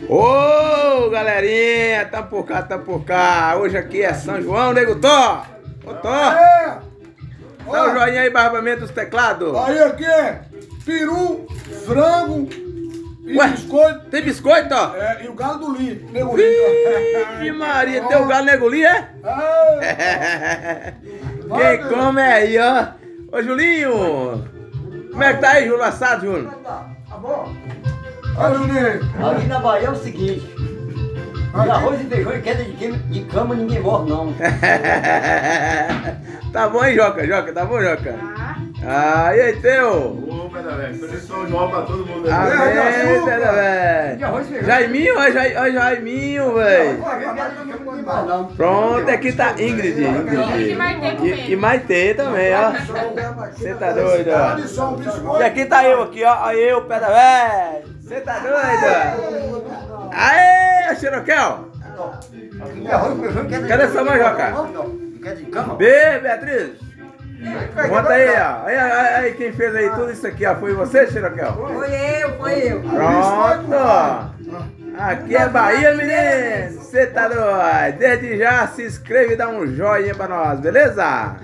Ô galerinha, tá por cá. Hoje aqui é São João, nego Tó. Ô Tó, dá um joinha aí, barbamento dos teclados. Aí aqui é peru, frango e biscoito. Tem biscoito, ó? É, e o galo do Li, nego Vixe Maria, tem o galo nego Li, é? Quem come é aí, ó. Ô Julinho, como é que tá aí, Júlio assado, Júlio? Tá bom? Olha, Julinho. Ali na Bahia é o seguinte, de arroz e feijão e queda de cama ninguém morre não. Tá bom, hein, Joca? Tá bom, Joca? Ah, e aí, teu? Ô, Pedro Velho, feliz São João pra todo mundo aí. Amém, Pedro Velho. Jaiminho, ó Jaiminho, velho. Pronto, aqui tá Ingrid. E Maitê também, ó. Você tá doido, ó. E aqui tá eu aqui, ó. Aí eu, Pedro Velho. Você tá doido? Aê, Xiroquel. Cadê sua mãe, Joca? Bê, Beatriz. Conta aí, ó. Aí, quem fez aí tudo isso aqui, ó. Foi você, Xiroquel? Foi eu. Pronto. Aqui é Bahia, menino. Você tá doido? Desde já se inscreve e dá um joinha pra nós, beleza?